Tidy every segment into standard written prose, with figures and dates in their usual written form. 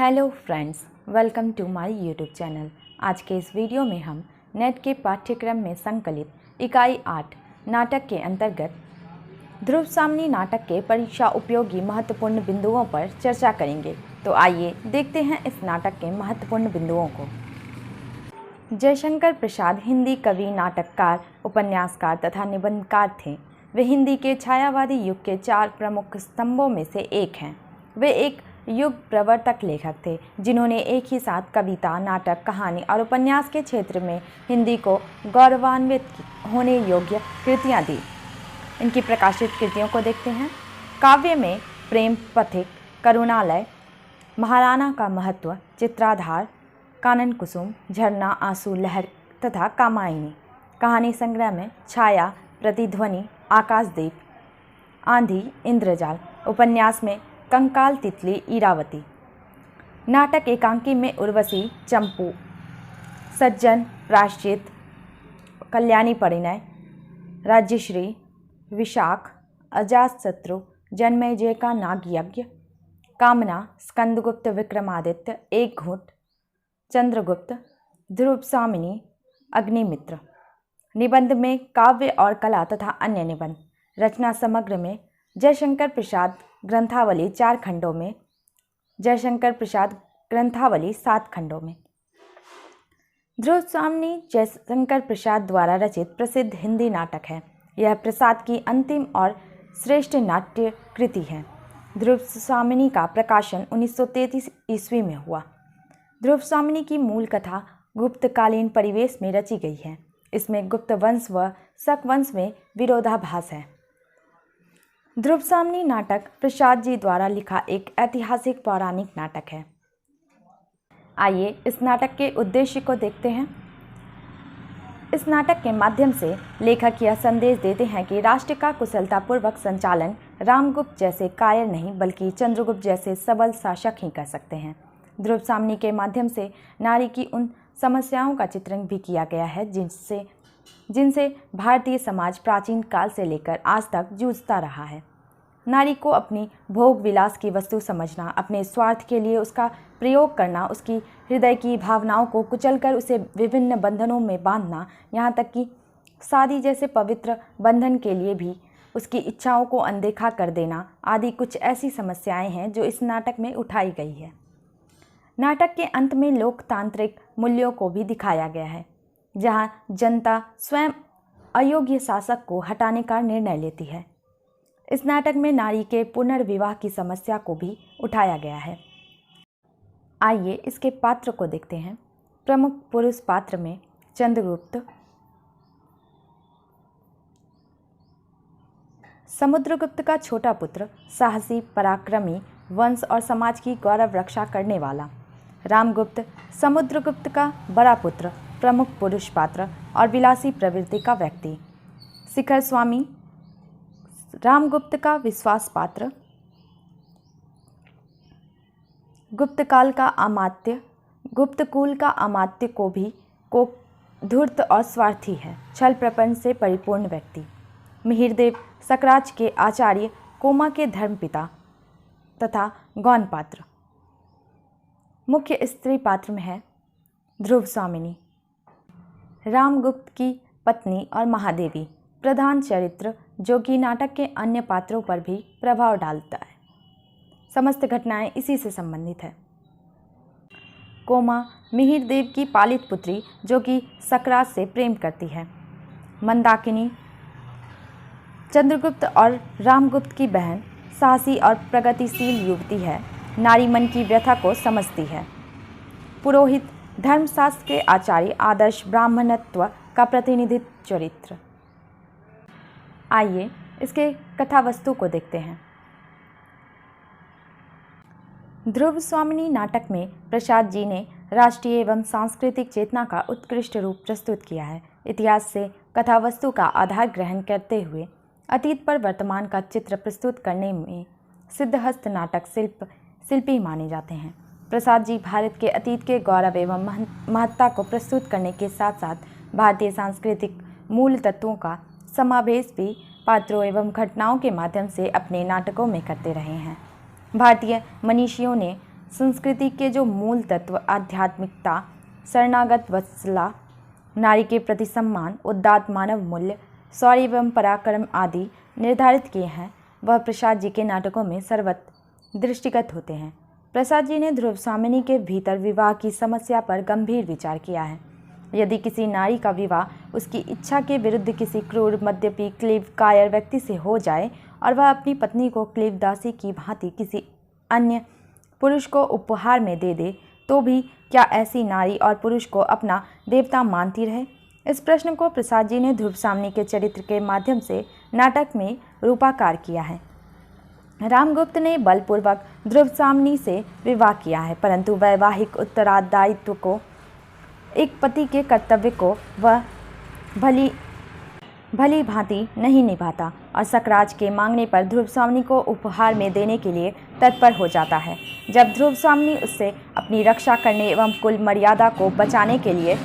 Hello friends, welcome to my YouTube channel. आज के इस वीडियो में हम नेट के पाठ्यक्रम में संकलित इकाई 8 नाटक के अंतर्गत ध्रुव सामनी नाटक के परीक्षा उपयोगी महत्वपूर्ण बिंदुओं पर चर्चा करेंगे। तो आइए देखते हैं इस नाटक के महत्वपूर्ण बिंदुओं को। जयशंकर प्रसाद हिंदी कवि, नाटककार, उपन्यासकार तथा निबंधकार थे। वे हिंदी के छायावादी युग के 4 प्रमुख स्तंभों में से एक हैं। वे एक युग प्रवर्तक लेखक थे जिन्होंने एक ही साथ कविता, नाटक, कहानी और उपन्यास के क्षेत्र में हिंदी को गौरवान्वित होने योग्य कृतियां दी। इनकी प्रकाशित कृतियों को देखते हैं। काव्य में प्रेम पथिक, करुणालय, महाराणा का महत्व, चित्राधार, कानन कुसुम, झरना, आंसू, लहर तथा कामायनी। कहानी संग्रह में छाया, प्रतिध्वनि, आकाशदीप, आंधी, इंद्रजाल। उपन्यास में कंकाल, तितली, इरावती। नाटक एकांकी में उर्वशी, चंपू, सज्जन, प्रायश्चित, कल्याणी परिणय, राज्यश्री, विशाख, अजातशत्रु, जन्मेजय का नागयज्ञ, कामना, स्कंदगुप्त, विक्रमादित्य, एक घूंट, चंद्रगुप्त, ध्रुव स्वामिनी, अग्निमित्र। निबंध में काव्य और कला तथा अन्य निबंध। रचना समग्र में जयशंकर प्रसाद ग्रंथावली 4 खंडों में, जयशंकर प्रसाद ग्रंथावली 7 खंडों में। ध्रुव स्वामिनी जयशंकर प्रसाद द्वारा रचित प्रसिद्ध हिंदी नाटक है। यह प्रसाद की अंतिम और श्रेष्ठ नाट्य कृति है। ध्रुव स्वामिनी का प्रकाशन 1933 ईस्वी में हुआ। ध्रुव स्वामिनी की मूल कथा गुप्तकालीन परिवेश में रची गई है। इसमें गुप्त वंश व शक वंश में विरोधाभास है। ध्रुव स्वामिनी नाटक प्रसाद जी द्वारा लिखा एक ऐतिहासिक पौराणिक नाटक है। आइए इस नाटक के उद्देश्य को देखते हैं। इस नाटक के माध्यम से लेखक यह संदेश देते हैं कि राष्ट्र का कुशलतापूर्वक संचालन रामगुप्त जैसे कायर नहीं बल्कि चंद्रगुप्त जैसे सबल शासक ही कर सकते हैं। ध्रुव स्वामिनी के माध्यम से नारी की उन समस्याओं का चित्रण भी किया गया है जिनसे भारतीय समाज प्राचीन काल से लेकर आज तक जूझता रहा है। नारी को अपनी भोग विलास की वस्तु समझना, अपने स्वार्थ के लिए उसका प्रयोग करना, उसकी हृदय की भावनाओं को कुचलकर उसे विभिन्न बंधनों में बांधना, यहाँ तक कि शादी जैसे पवित्र बंधन के लिए भी उसकी इच्छाओं को अनदेखा कर देना आदि कुछ ऐसी समस्याएं हैं जो इस नाटक में उठाई गई है। नाटक के अंत में लोकतांत्रिक मूल्यों को भी दिखाया गया है, जहाँ जनता स्वयं अयोग्य शासक को हटाने का निर्णय लेती है। इस नाटक में नारी के पुनर्विवाह की समस्या को भी उठाया गया है। आइए इसके पात्र को देखते हैं। प्रमुख पुरुष पात्र में चंद्रगुप्त, समुद्रगुप्त का छोटा पुत्र, साहसी, पराक्रमी, वंश और समाज की गौरव रक्षा करने वाला। रामगुप्त, समुद्रगुप्त का बड़ा पुत्र, प्रमुख पुरुष पात्र और विलासी प्रवृत्ति का व्यक्ति। शिखर स्वामी, रामगुप्त का विश्वास पात्र, गुप्तकाल का अमात्य, गुप्तकुल का अमात्य को धूर्त और स्वार्थी है, छल प्रपंच से परिपूर्ण व्यक्ति। मिहिरदेव, सकराज के आचार्य, कोमा के धर्मपिता तथा गौण पात्र। मुख्य स्त्री पात्र में है ध्रुव स्वामिनी, रामगुप्त की पत्नी और महादेवी, प्रधान चरित्र जो कि नाटक के अन्य पात्रों पर भी प्रभाव डालता है। समस्त घटनाएं इसी से संबंधित है। कोमा, मिहिरदेव की पालित पुत्री जो कि सकराज से प्रेम करती है। मंदाकिनी, चंद्रगुप्त और रामगुप्त की बहन, साहसी और प्रगतिशील युवती है, नारी मन की व्यथा को समझती है। पुरोहित, धर्मशास्त्र के आचार्य, आदर्श ब्राह्मणत्व का प्रतिनिधित्व चरित्र। आइए इसके कथा वस्तु को देखते हैं। ध्रुव स्वामिनी नाटक में प्रसाद जी ने राष्ट्रीय एवं सांस्कृतिक चेतना का उत्कृष्ट रूप प्रस्तुत किया है। इतिहास से कथा वस्तु का आधार ग्रहण करते हुए अतीत पर वर्तमान का चित्र प्रस्तुत करने में सिद्धहस्त नाटक शिल्पी माने जाते हैं। प्रसाद जी भारत के अतीत के गौरव एवं महत्ता को प्रस्तुत करने के साथ साथ भारतीय सांस्कृतिक मूल तत्वों का समावेश भी पात्रों एवं घटनाओं के माध्यम से अपने नाटकों में करते रहे हैं। भारतीय मनीषियों ने संस्कृति के जो मूल तत्व आध्यात्मिकता, शरणागत वत्सला, नारी के प्रति सम्मान, उदात्त मानव मूल्य, शौर्य एवं पराक्रम आदि निर्धारित किए हैं, वह प्रसाद जी के नाटकों में सर्वत्र दृष्टिगत होते हैं। प्रसाद जी ने ध्रुवसामिनी के भीतर विवाह की समस्या पर गंभीर विचार किया है। यदि किसी नारी का विवाह उसकी इच्छा के विरुद्ध किसी क्रूर, मद्यपी, क्लीब, कायर व्यक्ति से हो जाए और वह अपनी पत्नी को क्लीब दासी की भांति किसी अन्य पुरुष को उपहार में दे दे, तो भी क्या ऐसी नारी और पुरुष को अपना देवता मानती रहे? इस प्रश्न को प्रसाद जी ने ध्रुवसामिनी के चरित्र के माध्यम से नाटक में रूपाकार किया है। रामगुप्त ने बलपूर्वक ध्रुवसामिनी से विवाह किया है, परंतु वैवाहिक उत्तरदायित्व को, एक पति के कर्तव्य को वह भली भांति नहीं निभाता और सकराज के मांगने पर ध्रुवसामिनी को उपहार में देने के लिए तत्पर हो जाता है। जब ध्रुवसामिनी उससे अपनी रक्षा करने एवं कुल मर्यादा को बचाने के लिए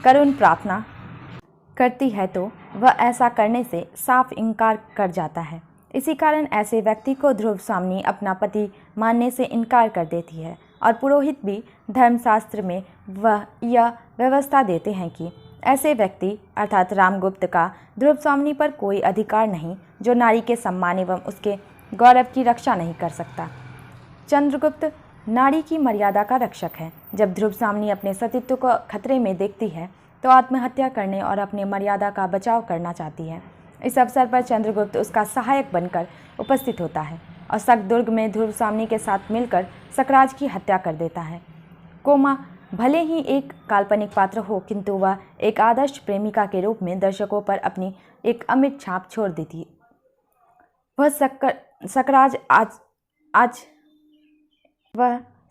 करुण प्रार्थना करती है तो वह ऐसा करने से साफ इनकार कर जाता है। इसी कारण ऐसे व्यक्ति को ध्रुवसामिनी अपना पति मानने से इनकार कर देती है और पुरोहित भी धर्मशास्त्र में वह यह व्यवस्था देते हैं कि ऐसे व्यक्ति अर्थात रामगुप्त का ध्रुवसामिनी पर कोई अधिकार नहीं जो नारी के सम्मान एवं उसके गौरव की रक्षा नहीं कर सकता। चंद्रगुप्त नारी की मर्यादा का रक्षक है। जब ध्रुवसामिनी अपने सतीत्व को खतरे में देखती है तो आत्महत्या करने और अपने मर्यादा का बचाव करना चाहती है। इस अवसर पर चंद्रगुप्त उसका सहायक बनकर उपस्थित होता है और सकदुर्ग में ध्रुवसामिनी के साथ मिलकर सकराज की हत्या कर देता है। कोमा भले ही एक काल्पनिक पात्र हो, किंतु वह एक आदर्श प्रेमिका के रूप में दर्शकों पर अपनी एक अमिट छाप छोड़ देती। वह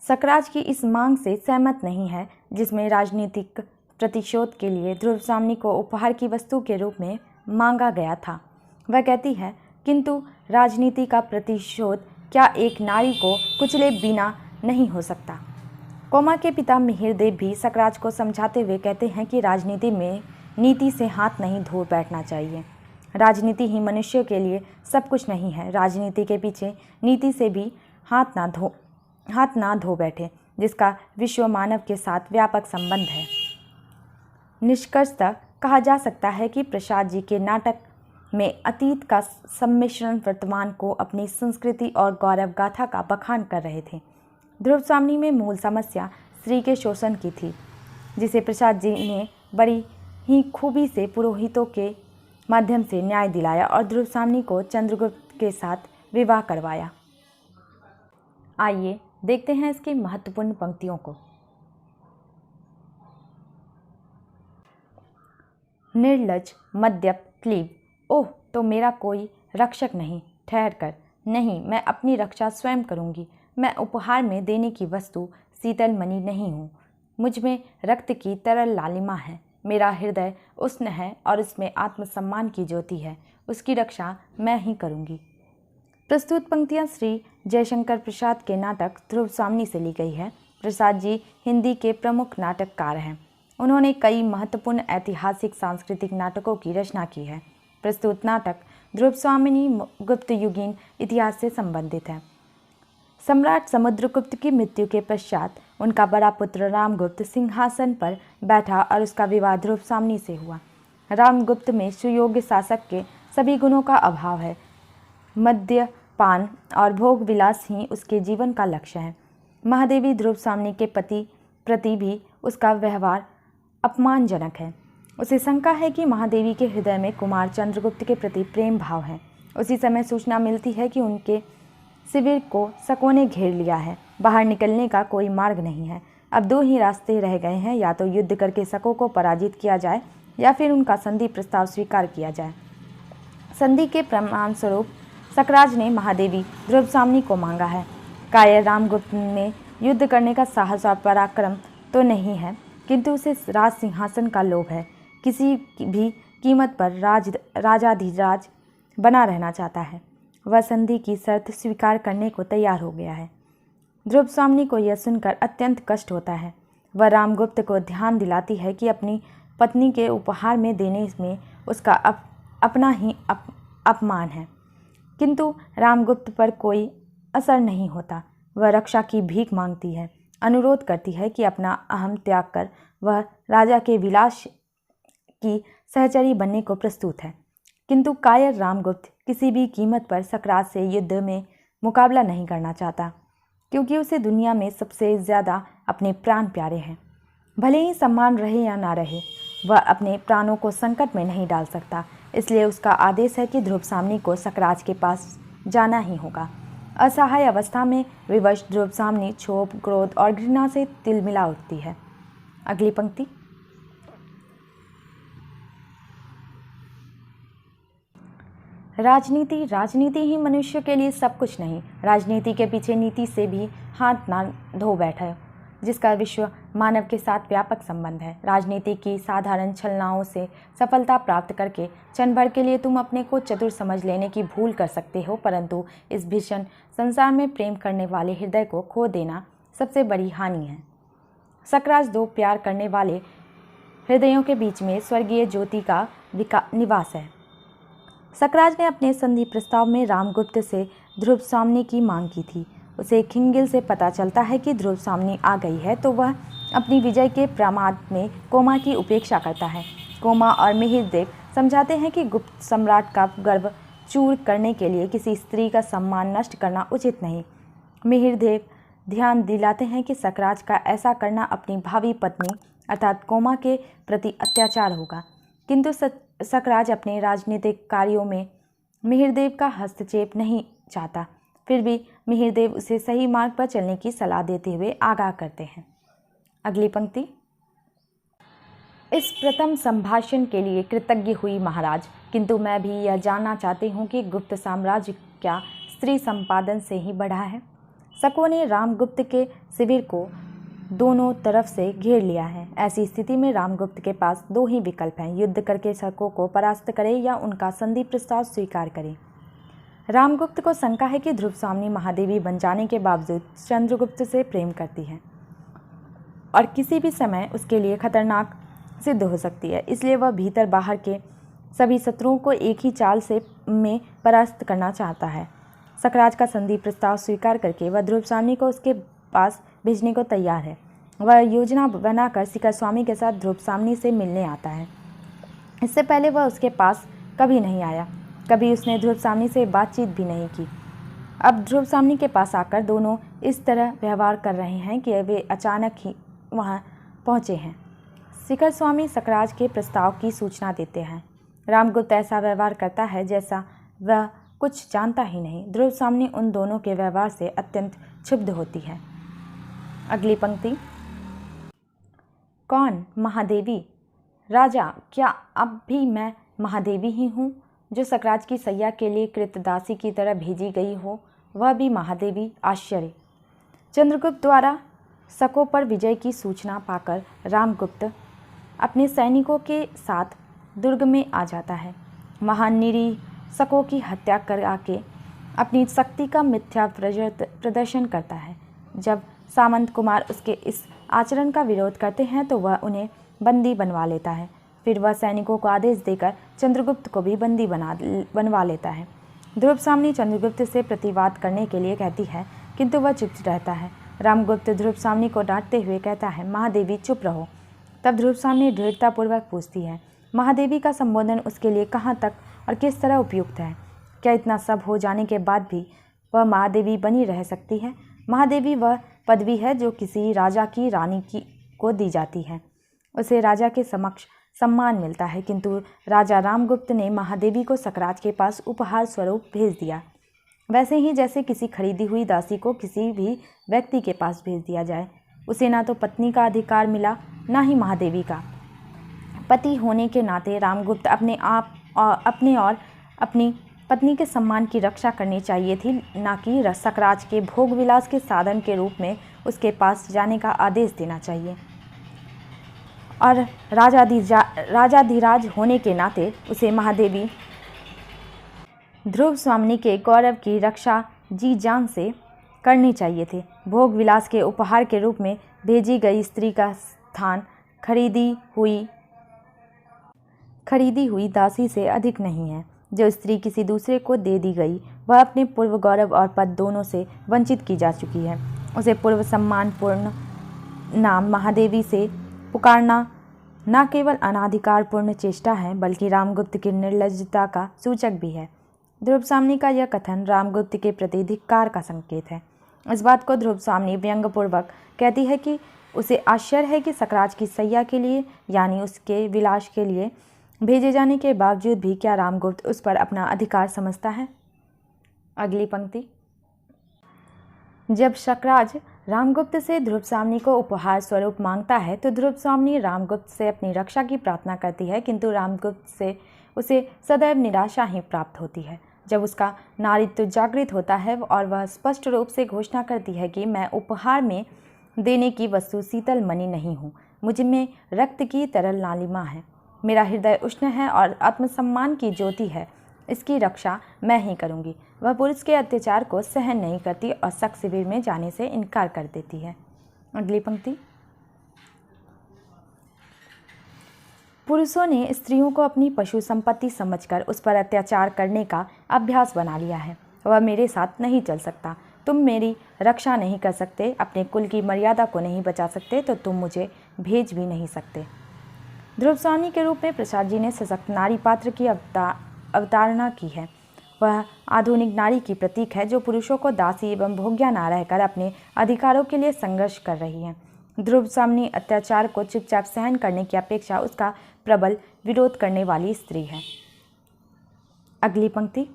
सकराज की इस मांग से सहमत नहीं है जिसमें राजनीतिक प्रतिशोध के लिए ध्रुवसामिनी को उपहार की वस्तु के रूप में मांगा गया था। वह कहती है, किंतु राजनीति का प्रतिशोध क्या एक नारी को कुचले बिना नहीं हो सकता। कोमा के पिता मिहिरदेव भी सकराज को समझाते हुए कहते हैं कि राजनीति में नीति से हाथ नहीं धो बैठना चाहिए। राजनीति ही मनुष्य के लिए सब कुछ नहीं है। राजनीति के पीछे नीति से भी हाथ ना धो बैठे, जिसका विश्व मानव के साथ व्यापक संबंध है। निष्कर्षतः कहा जा सकता है कि प्रसाद जी के नाटक में अतीत का सम्मिश्रण वर्तमान को अपनी संस्कृति और गौरव गाथा का बखान कर रहे थे। ध्रुवसामिनी में मूल समस्या स्त्री के शोषण की थी, जिसे प्रसाद जी ने बड़ी ही खूबी से पुरोहितों के माध्यम से न्याय दिलाया और ध्रुवसामिनी को चंद्रगुप्त के साथ विवाह करवाया। आइए देखते हैं इसकी महत्वपूर्ण पंक्तियों को। निर्लज, मद्यप, क्लीब, ओह तो मेरा कोई रक्षक नहीं। ठहर कर, नहीं, मैं अपनी रक्षा स्वयं करूंगी। मैं उपहार में देने की वस्तु शीतल मणि नहीं हूँ। मुझ में रक्त की तरल लालिमा है। मेरा हृदय उष्ण है और इसमें आत्मसम्मान की ज्योति है। उसकी रक्षा मैं ही करूँगी। प्रस्तुत पंक्तियाँ श्री जयशंकर प्रसाद के नाटक ध्रुवसामिनी से ली गई है। प्रसाद जी हिंदी के प्रमुख नाटककार हैं। उन्होंने कई महत्वपूर्ण ऐतिहासिक सांस्कृतिक नाटकों की रचना की है। प्रस्तुत नाटक ध्रुवसामिनी गुप्त युगीन इतिहास से संबंधित है। सम्राट समुद्रगुप्त की मृत्यु के पश्चात उनका बड़ा पुत्र रामगुप्त सिंहासन पर बैठा और उसका विवाह ध्रुवसामिनी से हुआ। रामगुप्त में सुयोग्य शासक के सभी गुणों का अभाव है। मद्यपान और भोग विलास ही उसके जीवन का लक्ष्य है। महादेवी ध्रुवसामिनी के प्रति भी उसका व्यवहार अपमानजनक है। उसे शंका है कि महादेवी के हृदय में कुमार चंद्रगुप्त के प्रति प्रेम भाव है। उसी समय सूचना मिलती है कि उनके शिविर को शकों ने घेर लिया है। बाहर निकलने का कोई मार्ग नहीं है। अब दो ही रास्ते रह गए हैं, या तो युद्ध करके शकों को पराजित किया जाए या फिर उनका संधि प्रस्ताव स्वीकार किया जाए। संधि के प्रमाण स्वरूप सकराज ने महादेवी ध्रुवसामिनी को मांगा है। कायर रामगुप्त में युद्ध करने का साहस और पराक्रम तो नहीं है, किंतु उसे राज सिंहासन का लोभ है। किसी भी कीमत पर राजाधिराज बना रहना चाहता है। वह संधि की शर्त स्वीकार करने को तैयार हो गया है। ध्रुवसामिनी को यह सुनकर अत्यंत कष्ट होता है। वह रामगुप्त को ध्यान दिलाती है कि अपनी पत्नी के उपहार में देने में उसका अपना ही अपमान है, किंतु रामगुप्त पर कोई असर नहीं होता। वह रक्षा की भीख मांगती है, अनुरोध करती है कि अपना अहम त्याग कर वह राजा के विलास की सहचरी बनने को प्रस्तुत है। किंतु कायर रामगुप्त किसी भी कीमत पर सकरात से युद्ध में मुकाबला नहीं करना चाहता, क्योंकि उसे दुनिया में सबसे ज़्यादा अपने प्राण प्यारे हैं। भले ही सम्मान रहे या ना रहे, वह अपने प्राणों को संकट में नहीं डाल सकता। इसलिए उसका आदेश है कि ध्रुवसाम्नी को सकराज के पास जाना ही होगा। असहाय अवस्था में विवश ध्रुवसाम्नी क्षोभ, क्रोध और घृणा से तिलमिला उठती है। अगली पंक्ति। राजनीति ही मनुष्य के लिए सब कुछ नहीं। राजनीति के पीछे नीति से भी हाथ ना धो बैठे, जिसका विश्व मानव के साथ व्यापक संबंध है। राजनीति की साधारण छलनाओं से सफलता प्राप्त करके क्षण भर के लिए तुम अपने को चतुर समझ लेने की भूल कर सकते हो, परंतु इस भीषण संसार में प्रेम करने वाले हृदय को खो देना सबसे बड़ी हानि है। सकराज दो प्यार करने वाले हृदयों के बीच में स्वर्गीय ज्योति का निवास है। सकराज ने अपने संधि प्रस्ताव में रामगुप्त से ध्रुवसाम्नी की मांग की थी। उसे खिंगिल से पता चलता है कि ध्रुवसाम्नी आ गई है तो वह अपनी विजय के प्रमाद में कोमा की उपेक्षा करता है। कोमा और मिहिरदेव समझाते हैं कि गुप्त सम्राट का गर्व चूर करने के लिए किसी स्त्री का सम्मान नष्ट करना उचित नहीं। मिहिरदेव ध्यान दिलाते हैं कि सकराज का ऐसा करना अपनी भावी पत्नी अर्थात कोमा के प्रति अत्याचार होगा, किंतु सकराज अपने राजनीतिक कार्यों में मिहिरदेव का हस्तक्षेप नहीं चाहता। फिर भी मिहिरदेव उसे सही मार्ग पर चलने की सलाह देते हुए आगाह करते हैं। अगली पंक्ति। इस प्रथम संभाषण के लिए कृतज्ञ हुई महाराज, किंतु मैं भी यह जानना चाहती हूँ कि गुप्त साम्राज्य क्या स्त्री संपादन से ही बढ़ा है? शकों ने रामगुप्त के शिविर को दोनों तरफ से घेर लिया है। ऐसी स्थिति में रामगुप्त के पास दो ही विकल्प हैं, युद्ध करके शकों को परास्त करे या उनका संधि प्रस्ताव स्वीकार करे। रामगुप्त को शंका है कि ध्रुवसाम्नी महादेवी बन जाने के बावजूद चंद्रगुप्त से प्रेम करती है और किसी भी समय उसके लिए खतरनाक सिद्ध हो सकती है। इसलिए वह भीतर बाहर के सभी शत्रुओं को एक ही चाल से में परास्त करना चाहता है। सकराज का संधि प्रस्ताव स्वीकार करके वह ध्रुवसाम्नी को उसके पास भेजने को तैयार है। वह योजना बनाकर शिखर स्वामी के साथ ध्रुवसाम्नी से मिलने आता है। इससे पहले वह उसके पास कभी नहीं आया, कभी उसने ध्रुवसाम्नी से बातचीत भी नहीं की। अब ध्रुवसाम्नी के पास आकर दोनों इस तरह व्यवहार कर रहे हैं कि वे अचानक ही वहाँ पहुँचे हैं। शिखर स्वामी सकराज के प्रस्ताव की सूचना देते हैं। रामगुप्त ऐसा व्यवहार करता है जैसा वह कुछ जानता ही नहीं। ध्रुवसाम्नी उन दोनों के व्यवहार से अत्यंत क्षुब्ध होती है। अगली पंक्ति। कौन? महादेवी? राजा, क्या अब भी मैं महादेवी ही हूँ जो सकराज की सैया के लिए कृतदासी की तरह भेजी गई हो? वह भी महादेवी? आश्चर्य। चंद्रगुप्त द्वारा शकों पर विजय की सूचना पाकर रामगुप्त अपने सैनिकों के साथ दुर्ग में आ जाता है। वहाँ निरीह शकों की हत्या करा के अपनी शक्ति का मिथ्या प्रदर्शन करता है। जब सामंत कुमार उसके इस आचरण का विरोध करते हैं तो वह उन्हें बंदी बनवा लेता है। फिर वह सैनिकों को आदेश देकर चंद्रगुप्त को भी बंदी बनवा लेता है। ध्रुवसाम्नी चंद्रगुप्त से प्रतिवाद करने के लिए कहती है, किंतु वह चुप रहता है। रामगुप्त ध्रुवसाम्नी को डांटते हुए कहता है, महादेवी चुप रहो। तब ध्रुवसाम्नी दृढ़तापूर्वक पूछती है, महादेवी का संबोधन उसके लिए कहाँ तक और किस तरह उपयुक्त है? क्या इतना सब हो जाने के बाद भी वह महादेवी बनी रह सकती है? महादेवी वह पदवी है जो किसी राजा की रानी को दी जाती है। उसे राजा के समक्ष सम्मान मिलता है, किंतु राजा रामगुप्त ने महादेवी को सकराज के पास उपहार स्वरूप भेज दिया, वैसे ही जैसे किसी खरीदी हुई दासी को किसी भी व्यक्ति के पास भेज दिया जाए। उसे ना तो पत्नी का अधिकार मिला, ना ही महादेवी का। पति होने के नाते रामगुप्त अपने और अपनी पत्नी के सम्मान की रक्षा करनी चाहिए थी, ना कि सकराज के भोग विलास के साधन के रूप में उसके पास जाने का आदेश देना चाहिए। और राजाधिराज होने के नाते उसे महादेवी ध्रुवसाम्नी के गौरव की रक्षा जी जान से करनी चाहिए थी। भोग विलास के उपहार के रूप में भेजी गई स्त्री का स्थान खरीदी हुई दासी से अधिक नहीं है। जो स्त्री किसी दूसरे को दे दी गई वह अपने पूर्व गौरव और पद दोनों से वंचित की जा चुकी है। उसे पूर्व सम्मानपूर्ण नाम महादेवी से पुकारना न केवल अनाधिकारपूर्ण चेष्टा है बल्कि रामगुप्त की निर्लज्जता का सूचक भी है। ध्रुवसाम्नी का यह कथन रामगुप्त के प्रति धिक्कार का संकेत है। इस बात को ध्रुवसाम्नी व्यंग्यपूर्वक कहती है कि उसे आश्चर्य है कि सकराज की सैया के लिए यानी उसके विलास के लिए भेजे जाने के बावजूद भी क्या रामगुप्त उस पर अपना अधिकार समझता है। अगली पंक्ति। जब सकराज रामगुप्त से ध्रुवसाम्नी को उपहार स्वरूप मांगता है तो ध्रुवसाम्नी रामगुप्त से अपनी रक्षा की प्रार्थना करती है, किंतु रामगुप्त से उसे सदैव निराशा ही प्राप्त होती है। जब उसका नारीत्व जागृत होता है और वह स्पष्ट रूप से घोषणा करती है कि मैं उपहार में देने की वस्तु शीतल मणि नहीं हूँ, मुझ में रक्त की तरल लालिमा है, मेरा हृदय उष्ण है और आत्मसम्मान की ज्योति है, इसकी रक्षा मैं ही करूँगी। वह पुरुष के अत्याचार को सहन नहीं करती और शक शिविर में जाने से इनकार कर देती है। अगली पंक्ति। पुरुषों ने स्त्रियों को अपनी पशु संपत्ति समझकर उस पर अत्याचार करने का अभ्यास बना लिया है। वह मेरे साथ नहीं चल सकता, तुम मेरी रक्षा नहीं कर सकते, अपने कुल की मर्यादा को नहीं बचा सकते, तो तुम मुझे भेज भी नहीं सकते। ध्रुवसाम्नी के रूप में प्रसाद जी ने सशक्त नारी पात्र की अवतारणा की है। वह आधुनिक नारी की प्रतीक है जो पुरुषों को दासी एवं भोग्या न रहकर अपने अधिकारों के लिए संघर्ष कर रही है। ध्रुवसाम्नी अत्याचार को चुपचाप सहन करने की अपेक्षा उसका प्रबल विरोध करने वाली स्त्री है। अगली पंक्ति।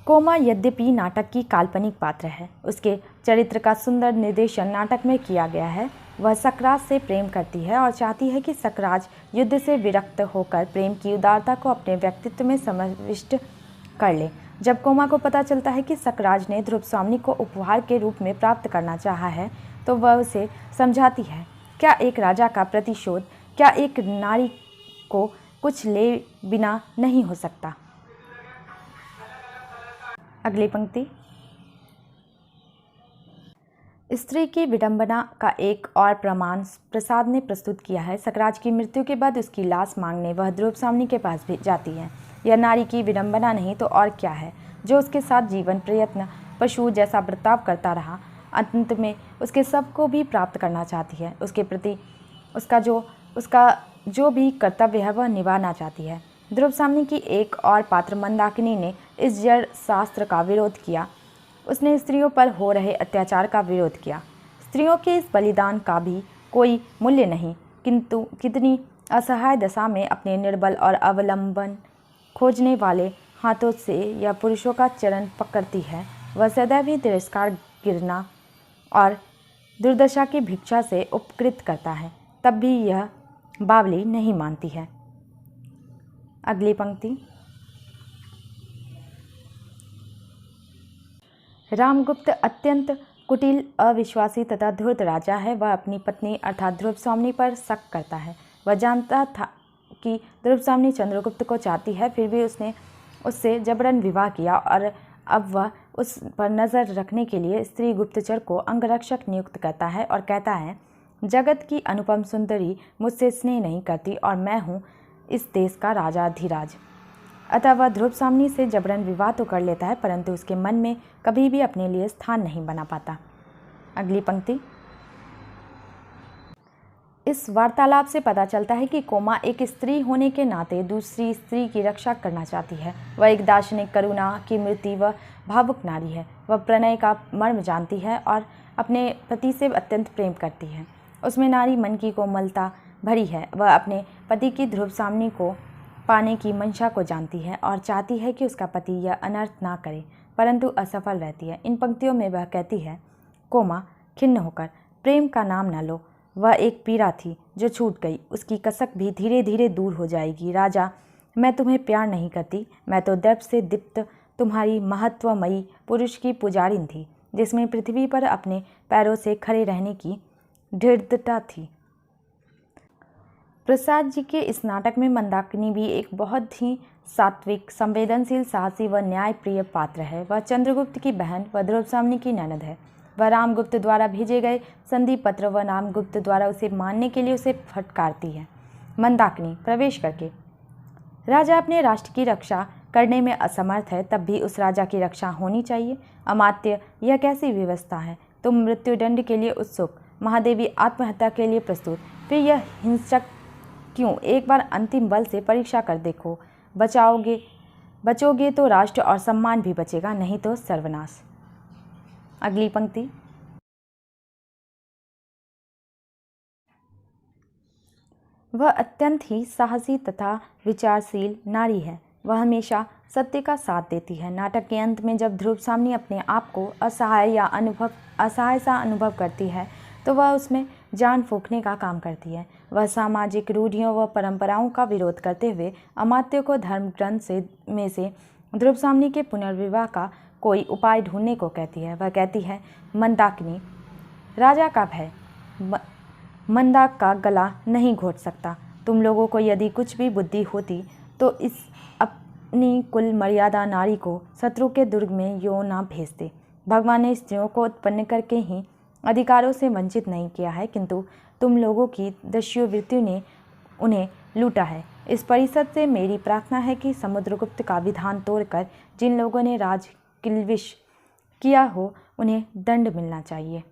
कोमा यद्यपि नाटक की काल्पनिक पात्र है, उसके चरित्र का सुंदर निर्देशन नाटक में किया गया है। वह सकराज से प्रेम करती है और चाहती है कि सकराज युद्ध से विरक्त होकर प्रेम की उदारता को अपने व्यक्तित्व में समाविष्ट कर ले। जब कोमा को पता चलता है कि सकराज ने ध्रुवसाम्नी को उपहार के रूप में प्राप्त करना चाहा है तो वह उसे समझाती है, क्या एक राजा का प्रतिशोध, क्या एक नारी को कुछ ले बिना नहीं हो सकता। अगली पंक्ति। स्त्री की विडंबना का एक और प्रमाण प्रसाद ने प्रस्तुत किया है। सकराज की मृत्यु के बाद उसकी लाश मांगने वह ध्रुवसाम्नी के पास भी जाती है। यह नारी की विडंबना नहीं तो और क्या है, जो उसके साथ जीवन प्रयत्न पशु जैसा बर्ताव करता रहा, अंत में उसके सब को भी प्राप्त करना चाहती है। उसके प्रति उसका जो भी कर्तव्य है वह निभाना चाहती है। ध्रुवसाम्नी की एक और पात्र मंदाकिनी ने इस जड़ शास्त्र का विरोध किया। उसने स्त्रियों पर हो रहे अत्याचार का विरोध किया। स्त्रियों के इस बलिदान का भी कोई मूल्य नहीं, किंतु कितनी असहाय दशा में अपने निर्बल और अवलंबन खोजने वाले हाथों से यह पुरुषों का चरण पकड़ती है। वह सदैव ही तिरस्कार, गिरना और दुर्दशा की भिक्षा से उपकृत करता है, तब भी यह बावली नहीं मानती है। अगली पंक्ति। रामगुप्त अत्यंत कुटिल, अविश्वासी तथा धूर्त राजा है। वह अपनी पत्नी अर्थात ध्रुवसाम्नी पर शक करता है। वह जानता था कि ध्रुवसाम्नी चंद्रगुप्त को चाहती है, फिर भी उसने उससे जबरन विवाह किया और अब वह उस पर नज़र रखने के लिए स्त्री गुप्तचर को अंगरक्षक नियुक्त करता है और कहता है, जगत की अनुपम सुंदरी मुझसे स्नेह नहीं करती और मैं हूँ इस देश का राजा धीराज। अतः वह ध्रुवसाम्नी से जबरन विवाह तो कर लेता है, परंतु उसके मन में कभी भी अपने लिए स्थान नहीं बना पाता। अगली पंक्ति। इस वार्तालाप से पता चलता है कि कोमा एक स्त्री होने के नाते दूसरी स्त्री की रक्षा करना चाहती है। वह एक दार्शनिक, करुणा की मूर्ति व भावुक नारी है। वह प्रणय का मर्म जानती है और अपने पति से अत्यंत प्रेम करती है। उसमें नारी मन की कोमलता भरी है। वह अपने पति की ध्रुवसाम्नी को पाने की मंशा को जानती है और चाहती है कि उसका पति यह अनर्थ ना करे, परंतु असफल रहती है। इन पंक्तियों में वह कहती है, कोमा खिन्न होकर प्रेम का नाम न लो, वह एक पीड़ा थी जो छूट गई, उसकी कसक भी धीरे धीरे दूर हो जाएगी। राजा, मैं तुम्हें प्यार नहीं करती, मैं तो दर्प से दीप्त तुम्हारी महत्वमयी पुरुष की पुजारिन थी, जिसमें पृथ्वी पर अपने पैरों से खड़े रहने की दृढ़ता थी। प्रसाद जी के इस नाटक में मंदाकिनी भी एक बहुत ही सात्विक, संवेदनशील, साहसी व न्यायप्रिय पात्र है। वह चंद्रगुप्त की बहन व ध्रुवसाम्नी की ननद है। वह रामगुप्त द्वारा भेजे गए संधि पत्र व रामगुप्त द्वारा उसे मानने के लिए उसे फटकारती है। मंदाकिनी प्रवेश करके, राजा अपने राष्ट्र की रक्षा करने में असमर्थ है, तब भी उस राजा की रक्षा होनी चाहिए। अमात्य, यह कैसी व्यवस्था है? तुम मृत्युदंड के लिए उत्सुक, महादेवी आत्महत्या के लिए प्रस्तुत, फिर यह हिंसक क्यों? एक बार अंतिम बल से परीक्षा कर देखो। बचोगे तो राष्ट्र और सम्मान भी बचेगा, नहीं तो सर्वनाश। अगली पंक्ति, वह अत्यंत ही साहसी तथा विचारशील नारी है। वह हमेशा सत्य का साथ देती है। नाटक के अंत में जब ध्रुवसाम्नी अपने आप को असहाय सा अनुभव करती है तो वह उसमें जान फूंकने का काम करती है। वह सामाजिक रूढ़ियों व परंपराओं का विरोध करते हुए अमात्य को धर्म ग्रंथ में से ध्रुवसाम्नी के पुनर्विवाह का कोई उपाय ढूंढने को कहती है। वह कहती है, मंदाकिनी, राजा का भय मंदाक का गला नहीं घोट सकता। तुम लोगों को यदि कुछ भी बुद्धि होती तो इस अपनी कुल मर्यादा नारी को शत्रु के दुर्ग में यों ना भेजते। भगवान ने स्त्रियों को उत्पन्न करके ही अधिकारों से वंचित नहीं किया है, किंतु तुम लोगों की दस्युवृत्ति ने उन्हें लूटा है। इस परिषद से मेरी प्रार्थना है कि समुद्रगुप्त का विधान तोड़कर जिन लोगों ने राज किल्विश किया हो उन्हें दंड मिलना चाहिए।